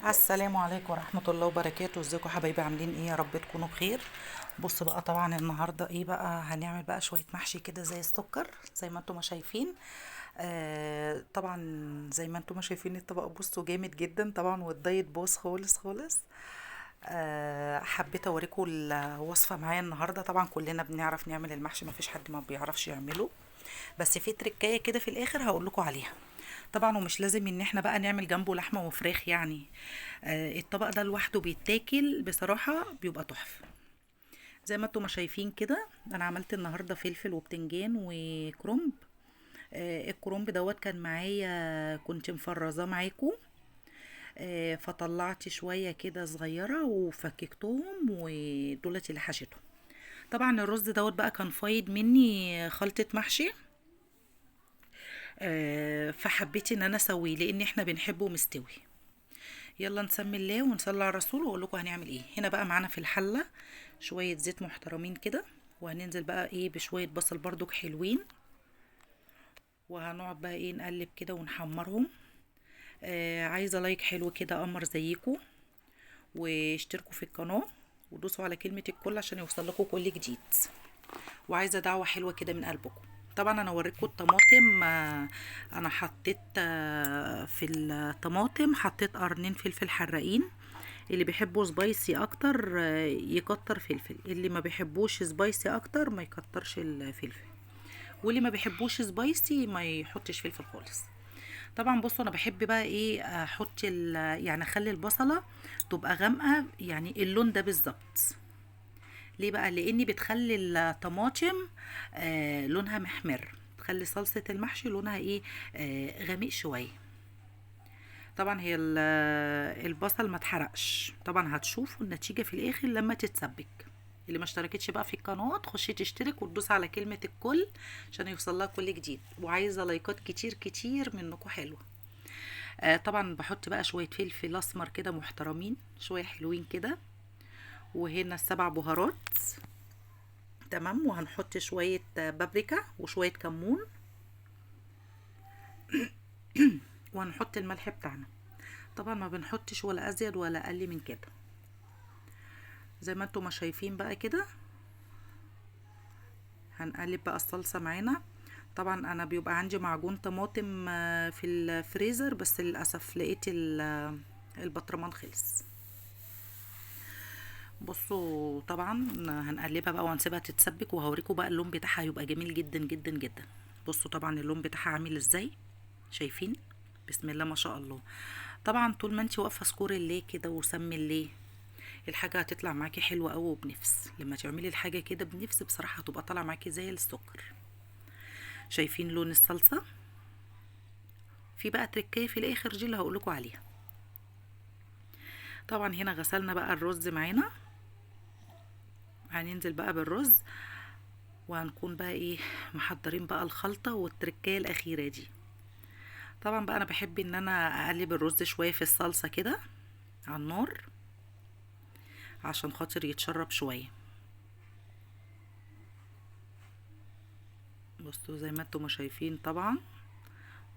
السلام عليكم ورحمة الله وبركاته. ازيكم حبايبي؟ عاملين ايه؟ يا رب تكونوا بخير. بص بقى، طبعا النهاردة ايه بقى؟ هنعمل بقى شوية محشي كده زي السكر، زي ما انتم ما شايفين. طبعا زي ما انتم ما شايفين الطبق، بصوا جامد جدا طبعا، والدايت بوس خالص خالص. حبيت اوريكم الوصفة معايا النهاردة. طبعا كلنا بنعرف نعمل المحشي، مفيش حد ما بيعرفش يعمله، بس في تركاية كده في الاخر هقول لكم عليها. طبعا ومش لازم ان احنا بقى نعمل جنبه لحمة وفراخ يعني. الطبق ده لوحده بيتاكل بصراحة، بيبقى تحفة. زي ما انتم ما شايفين كده، انا عملت النهاردة فلفل وبتنجان وكرنب. الكرنب دوت كان معايا، كنت مفرزاه معاكم. فطلعت شوية كده صغيرة وفككتهم، ودولت اللي حشيتهم. طبعا الرز دوت بقى كان فايض مني خلطة محشي. فحبيت ان انا اسويه لان احنا بنحبه مستوي. يلا نسمي الله ونصلي على الرسول واقول لكم هنعمل ايه. هنا بقى معانا في الحله شويه زيت محترمين كده، وهننزل بقى ايه بشويه بصل برضك حلوين، وهنقعد بقى ايه نقلب كده ونحمرهم. عايزه لايك حلو كده قمر زيكم، واشتركوا في القناه، ودوسوا على كلمه الكل عشان يوصل لكم كل جديد. وعايزه دعوه حلوه كده من قلبكم. طبعا انا اوريكم الطماطم. انا حطيت في الطماطم حطيت قرنين فلفل حراقين. اللي بيحبوا سبايسي اكتر يكتر فلفل، اللي ما بيحبوش سبايسي اكتر ما يكترش الفلفل، واللي ما بيحبوش سبايسي ما يحطش فلفل خالص. طبعا بصوا، انا بحب بقى ايه احط يعني اخلي البصله تبقى غامقه، يعني اللون ده بالظبط. ليه بقى؟ لاني بتخلي الطماطم لونها محمر، تخلي صلصة المحشي لونها ايه غامق شوية. طبعا هي البصل ما اتحرقش، طبعا هتشوفوا النتيجة في الاخر لما تتسبك. اللي ما اشتركتش بقى في القناة تخشي تشترك وتدوس على كلمة الكل عشان يوصل لها كل جديد، وعايزة لايكات كتير كتير منكم حلوة. طبعا بحط بقى شوية فلفل اسمر كده محترمين، شوية حلوين كده. وهنا السبع بهارات. تمام. وهنحط شوية بابريكا وشوية كمون، وهنحط الملح بتاعنا. طبعا ما بنحطش ولا ازيد ولا اقل من كده، زي ما انتم ما شايفين بقى كده. هنقلب بقى الصلصة معانا. طبعا انا بيبقى عندي معجون طماطم في الفريزر، بس للاسف لقيت البطرمان خلص. بصوا طبعا هنقلبها بقى وهنسيبها تتسبك، وهوريكم بقى اللون بتاعها هيبقى جميل جدا جدا جدا. بصوا طبعا اللون بتاعها عامل ازاي، شايفين؟ بسم الله ما شاء الله. طبعا طول ما انت واقفه اذكري الله كده وسمي الله، الحاجه هتطلع معاكي حلوه قوي وبنفس. لما تعملي الحاجه كده بنفس بصراحه هتبقى طالعه معاكي زي السكر. شايفين لون الصلصه؟ في بقى تركايه في الاخر دي اللي هقول لكم عليها. طبعا هنا غسلنا بقى الرز معانا، هننزل بقى بالرز، وهنكون بقى ايه محضرين بقى الخلطه والتركايه الاخيره دي. طبعا بقى انا بحب ان انا اقلب الرز شويه في الصلصه كده على النار عشان خاطر يتشرب شويه. بصوا زي ما انتم ما شايفين طبعا،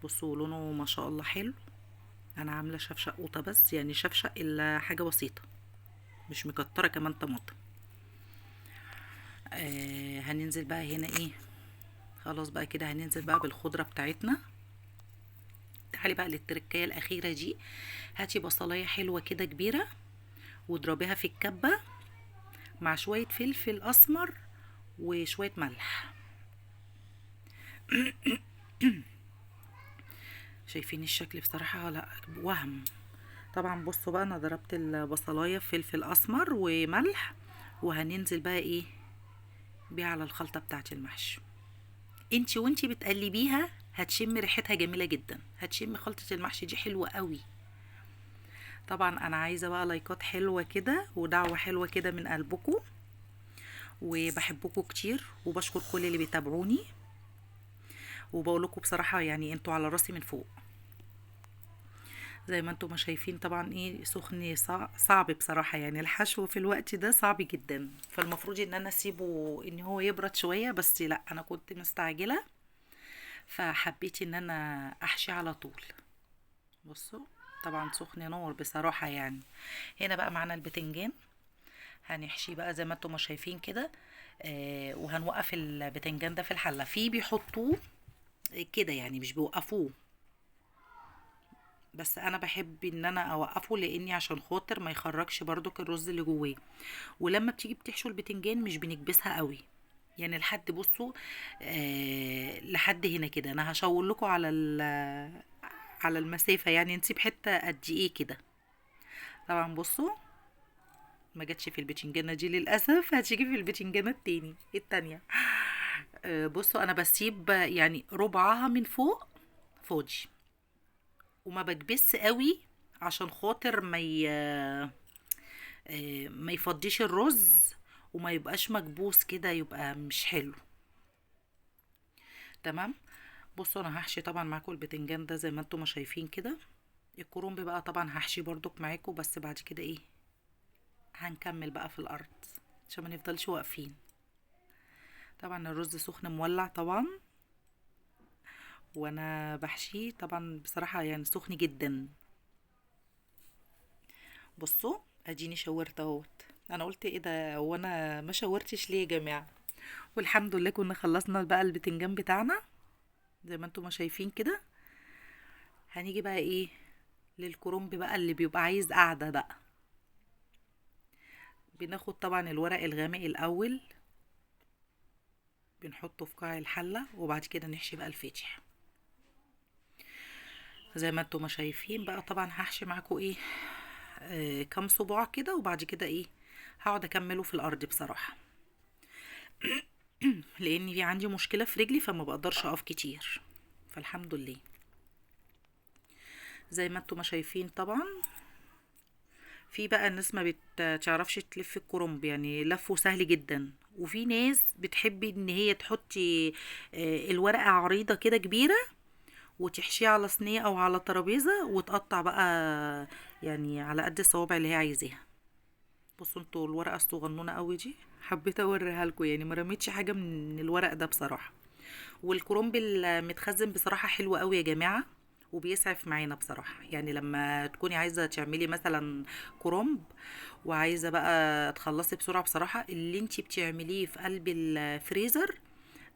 بصوا لونه ما شاء الله حلو. انا عامله شفشقوطه بس، يعني شفشق الا حاجه بسيطه، مش مكتره كمان طماطم. هننزل بقى هنا ايه، خلاص بقى كده هننزل بقى بالخضره بتاعتنا. تعالي بقى للتركايه الاخيره دي. هاتي بصلايه حلوه كده كبيره، واضربيها في الكبه مع شويه فلفل اسمر وشويه ملح. شايفين الشكل؟ بصراحه لا وهم. طبعا بصوا بقى، انا ضربت البصلايه في فلفل اسمر وملح، وهننزل بقى ايه بيها على الخلطه بتاعه المحشي. انتي وانتي بتقلبيها هتشم ريحتها جميله جدا، هتشم خلطه المحشي دي حلوه قوي. طبعا انا عايزه بقى لايكات حلوه كده ودعوه حلوه كده من قلبكم، وبحبكم كتير وبشكر كل اللي بيتابعوني، وبقول لكم بصراحه يعني انتوا على راسي من فوق. زي ما انتم ما شايفين طبعا ايه سخن صعب بصراحة، يعني الحشو في الوقت ده صعب جدا، فالمفروض ان انا اسيبه ان هو يبرد شوية، بس لا انا كنت مستعجلة فحبيت ان انا احشي على طول. بصوا طبعا سخن نور بصراحة يعني. هنا بقى معانا البتنجان، هنحشيه بقى زي ما انتم ما شايفين كده. وهنوقف البتنجان ده في الحلة، فيه بيحطوه كده يعني مش بيوقفوه، بس انا بحب ان انا اوقفه لاني عشان خاطر ما يخرجش برضك الرز اللي جواه. ولما بتيجي بتحشوا البتنجان مش بنكبسها قوي يعني، لحد بصوا لحد هنا كده. انا هشاور لكم على على المسافة يعني، نسيب حتة قد ايه كده. طبعا بصوا ما جاتش في البتنجانة دي للأسف، هتيجي في البتنجانة التانية. بصوا انا بسيب يعني ربعها من فوق فاضي، وما بكبس قوي عشان خاطر ما يفضيش الرز وما يبقاش مكبوس كده، يبقى مش حلو. تمام. بصوا انا هحشي طبعا معاكم البتنجان ده زي ما انتم ما شايفين كده. الكرنب بقى طبعا هحشي برضك معاكم، بس بعد كده ايه هنكمل بقى في الارض عشان ما نفضلش واقفين. طبعا الرز سخن مولع طبعا، وانا بحشيه طبعا بصراحة يعني سخن جدا. بصوا اديني شورت اهوت. انا قلت ايه ده، وانا ما شورتش ليه يا جماعة؟ والحمد لله كنا خلصنا بقى البتنجان بتاعنا زي ما انتم ما شايفين كده. هنيجي بقى ايه للكرنب بقى اللي بيبقى عايز قعدة بقى. بناخد طبعا الورق الغامق الاول، بنحطه في قاع الحلة، وبعد كده نحشي بقى الفاتح زي ما انتم ما شايفين بقى. طبعا هحشي معاكم ايه كام صباع كده، وبعد كده ايه هقعد اكمله في الارض بصراحة، لان في عندي مشكلة في رجلي فما بقدرش اقف كتير، فالحمد لله. زي ما انتم ما شايفين طبعا. في بقى الناس ما بتعرفش تلف الكرنب يعني لفه سهل جدا، وفي ناس بتحب ان هي تحطي الورقة عريضة كده كبيرة، وتحشيه على صينية او على ترابيزة وتقطع بقى يعني على قد الصوابع اللي هي عايزاها. بصوا انتوا الورقة الصغنونة قوي دي حبيت اوريها لكم يعني، ما رميتش حاجة من الورق ده بصراحة. والكرنب المتخزن بصراحة حلو قوي يا جماعة، وبيسعف معانا بصراحة يعني. لما تكوني عايزة تعملي مثلا كرنب وعايزة بقى تخلصي بسرعة، بصراحة اللي انتي بتعمليه في قلب الفريزر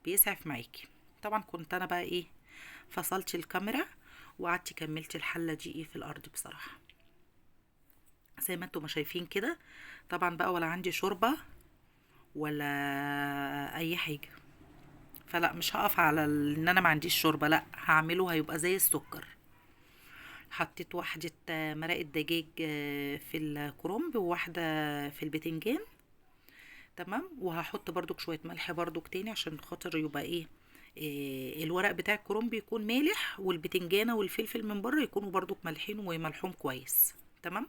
بيسعف معاكي. طبعا كنت انا بقى ايه فصلت الكاميرا وقعدت كملت الحلة دي ايه في الارض بصراحة زي ما انتم ما شايفين كده. طبعا بقى ولا عندي شوربة ولا اي حاجة، فلا مش هقف على ان انا ما عنديش شوربة، لا هعمله هيبقى زي السكر. حطيت واحدة مرقة دجاج في الكرنب، وواحدة في البتنجان. تمام. وهحط برضك شوية ملح برضك تاني عشان خاطر يبقى إيه الورق بتاع الكرنب يكون مالح، والبتنجانة والفلفل من بره يكونوا برضك مالحين وملحوم كويس. تمام.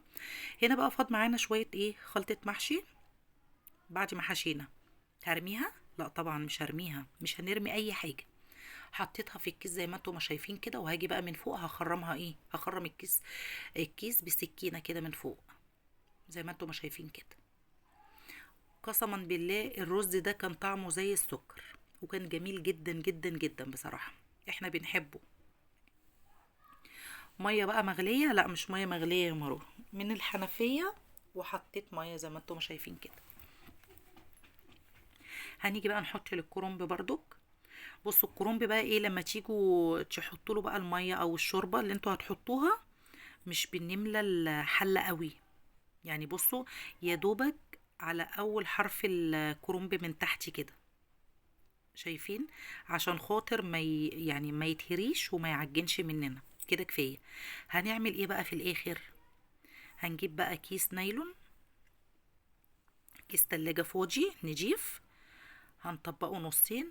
هنا بقى فاض معانا شوية ايه خلطة محشي. بعد ما حشينا هرميها؟ لا طبعا مش هرميها، مش هنرمي اي حاجة. حطيتها في الكيس زي ما انتم ما شايفين كده، وهاجي بقى من فوق هخرمها ايه هخرم الكيس بسكينة كده من فوق زي ما انتم ما شايفين كده. قسما بالله الرز ده كان طعمه زي السكر، وكان جميل جدا جدا جدا بصراحة، احنا بنحبه. مية بقى مغلية؟ لا مش مية مغلية يا مروة، من الحنفية، وحطيت مية زي ما انتم شايفين كده. هنيجي بقى نحط للكرنب برضك. بصوا الكرنب بقى ايه لما تيجوا تحطوا له بقى المية او الشوربة اللي انتوا هتحطوها، مش بنملى الحلة قوي يعني. بصوا يا دوبك على اول حرف الكرنب من تحت كده، شايفين؟ عشان خاطر يعني ما يتهريش وما يعجنش مننا كده كفايه. هنعمل ايه بقى في الاخر؟ هنجيب بقى كيس نايلون، كيس تلاجة فاضي نضيف، هنطبقه نصين،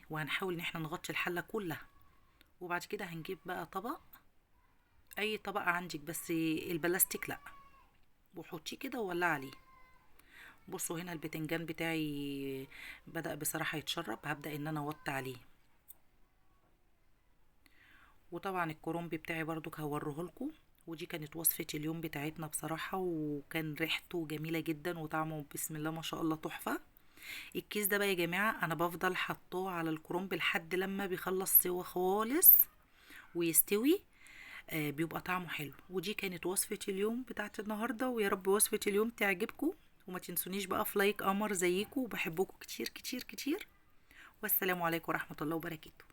وهنحاول ان احنا نغطي الحله كلها. وبعد كده هنجيب بقى طبق، اي طبق عندك بس البلاستيك لا، وحطيه كده وولع عليه. بصوا هنا البتنجان بتاعي بدأ بصراحة يتشرب، هبدأ ان انا اوطي عليه. وطبعا الكرنب بتاعي برضو هوريه لكم. ودي كانت وصفة اليوم بتاعتنا بصراحة، وكان ريحته جميلة جدا وطعمه بسم الله ما شاء الله تحفة. الكيس ده بقى يا جماعة انا بفضل حطاه على الكرنب لحد لما بيخلص سوا خالص ويستوي. بيبقى طعمه حلو. ودي كانت وصفة اليوم بتاعت النهاردة، ويا رب وصفة اليوم تعجبكم، وما تنسونيش بقى في لايك قمر زيكم، وبحبكم كتير كتير كتير. والسلام عليكم ورحمة الله وبركاته.